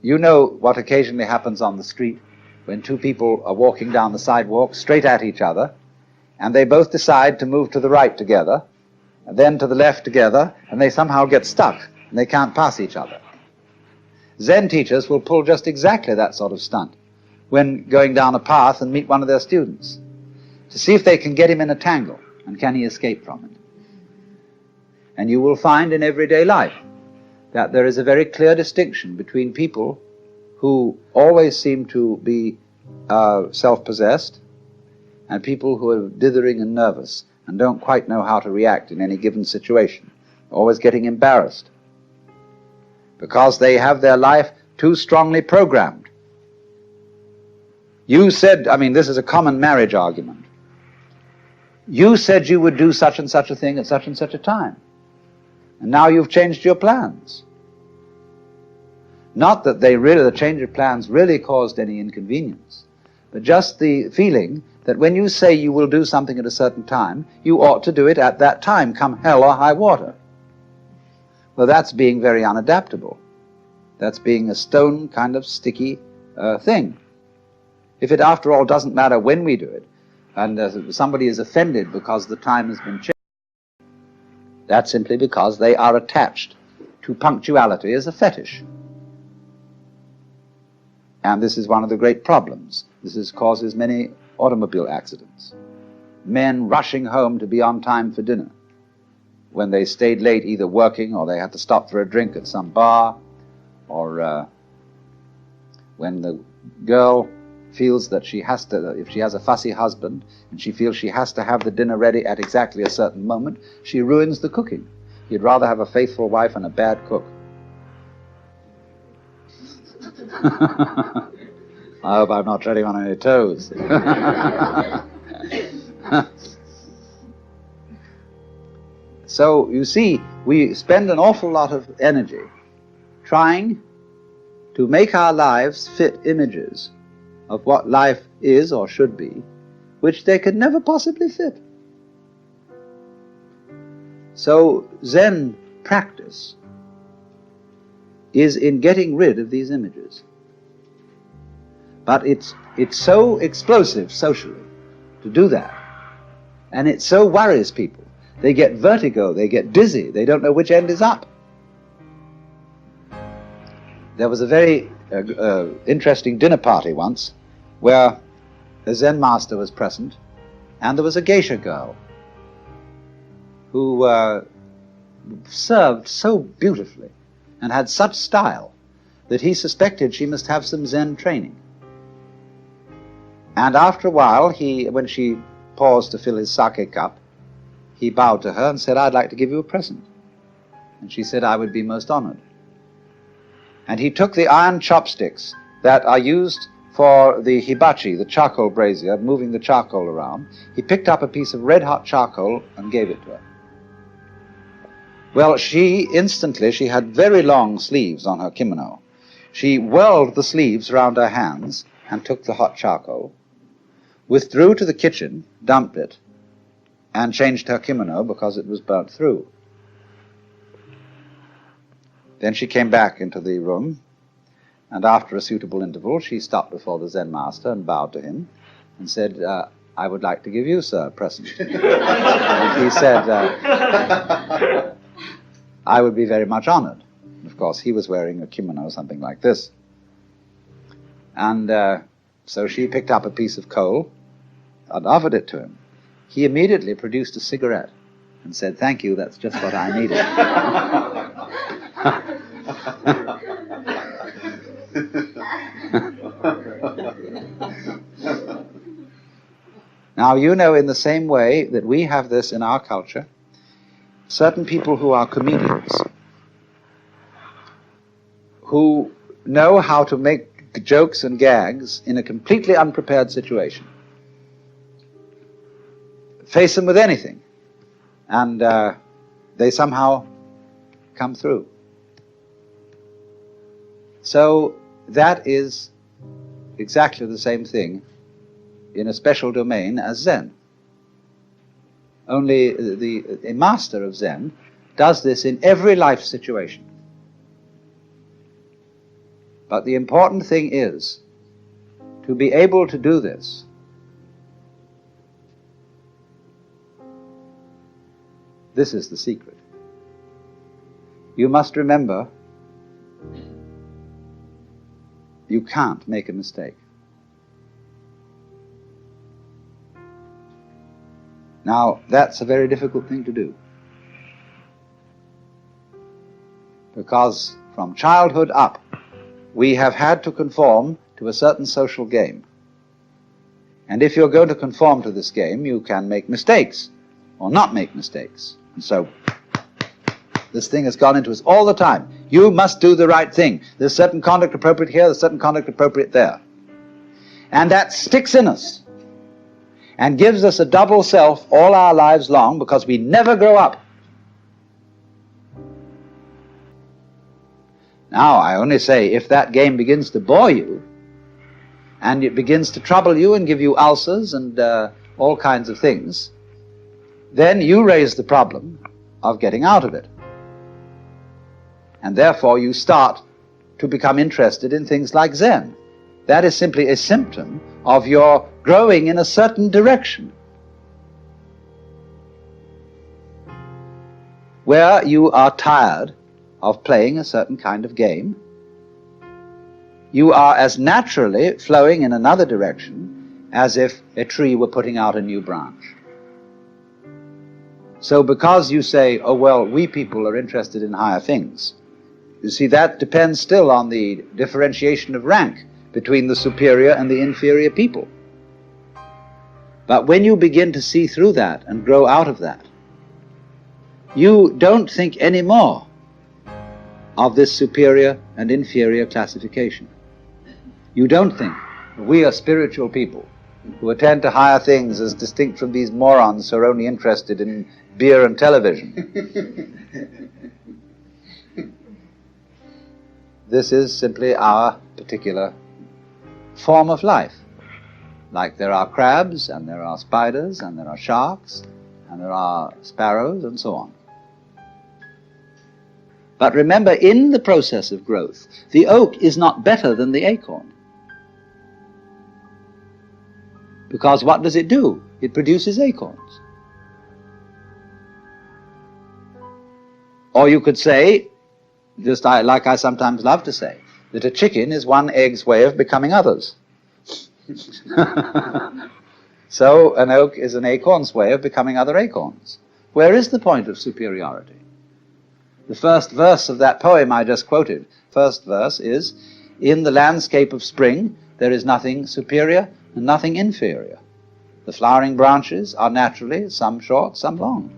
You know what occasionally happens on the street when two people are walking down the sidewalk straight at each other, and they both decide to move to the right together, and then to the left together, and they somehow get stuck, and they can't pass each other. Zen teachers will pull just exactly that sort of stunt when going down a path and meet one of their students, to see if they can get him in a tangle, and can he escape from it. And you will find in everyday life that there is a very clear distinction between people who always seem to be self-possessed and people who are dithering and nervous and don't quite know how to react in any given situation, always getting embarrassed because they have their life too strongly programmed. You said, this is a common marriage argument. You said you would do such and such a thing at such and such a time. And now you've changed your plans. Not that the change of plans really caused any inconvenience, but just the feeling that when you say you will do something at a certain time, you ought to do it at that time, come hell or high water. Well, that's being very unadaptable. That's being a stone kind of sticky thing. If it, after all, doesn't matter when we do it, and somebody is offended because the time has been changed, that's simply because they are attached to punctuality as a fetish. And this is one of the great problems. This causes many automobile accidents. Men rushing home to be on time for dinner when they stayed late either working or they had to stop for a drink at some bar, or when the girl feels that she has to, if she has a fussy husband and she feels she has to have the dinner ready at exactly a certain moment, she ruins the cooking. You'd rather have a faithful wife and a bad cook. I hope I'm not treading on any toes. So, you see, we spend an awful lot of energy trying to make our lives fit images of what life is or should be, which they could never possibly fit. So, Zen practice is in getting rid of these images. But it's so explosive socially to do that, and it so worries people. They get vertigo, they get dizzy, they don't know which end is up. There was a very interesting dinner party once where a Zen master was present, and there was a geisha girl who served so beautifully and had such style that he suspected she must have some Zen training. And after a while, when she paused to fill his sake cup, he bowed to her and said, "I'd like to give you a present." And she said, "I would be most honored." And he took the iron chopsticks that are used for the hibachi, the charcoal brazier, moving the charcoal around. He picked up a piece of red-hot charcoal and gave it to her. Well, she had very long sleeves on her kimono. She whirled the sleeves round her hands and took the hot charcoal, withdrew to the kitchen, dumped it, and changed her kimono because it was burnt through. Then she came back into the room, and after a suitable interval, she stopped before the Zen master and bowed to him and said, "I would like to give you, sir, a present." And he said, "I would be very much honored." Of course, he was wearing a kimono, something like this. And so she picked up a piece of coal and offered it to him. He immediately produced a cigarette and said, "Thank you, that's just what I needed." Now, you know, in the same way that we have this in our culture, certain people who are comedians, who know how to make jokes and gags in a completely unprepared situation, face them with anything, and they somehow come through. So that is exactly the same thing in a special domain as Zen. Only a master of Zen does this in every life situation. But the important thing is to be able to do this This is the secret. You must remember, you can't make a mistake. Now, that's a very difficult thing to do, because from childhood up, we have had to conform to a certain social game. And if you're going to conform to this game, you can make mistakes, or not make mistakes. And so, this thing has gone into us all the time. You must do the right thing. There's certain conduct appropriate here, there's certain conduct appropriate there. And that sticks in us, and gives us a double self all our lives long, because we never grow up. Now, I only say, if that game begins to bore you, and it begins to trouble you and give you ulcers and all kinds of things, then you raise the problem of getting out of it. And therefore you start to become interested in things like Zen. That is simply a symptom of your growing in a certain direction, where you are tired of playing a certain kind of game. You are as naturally flowing in another direction as if a tree were putting out a new branch. So because you say, oh well, we people are interested in higher things, you see, that depends still on the differentiation of rank between the superior and the inferior people. But when you begin to see through that and grow out of that, you don't think anymore of this superior and inferior classification. You don't think we are spiritual people who attend to higher things as distinct from these morons who are only interested in beer and television. This is simply our particular form of life. Like there are crabs, and there are spiders, and there are sharks, and there are sparrows, and so on. But remember, in the process of growth, the oak is not better than the acorn. Because what does it do? It produces acorns. Or you could say, just like I sometimes love to say, that a chicken is one egg's way of becoming others. So an oak is an acorn's way of becoming other acorns. Where is the point of superiority? The first verse of that poem I just quoted, first verse is, in the landscape of spring there is nothing superior and nothing inferior. The flowering branches are naturally some short, some long.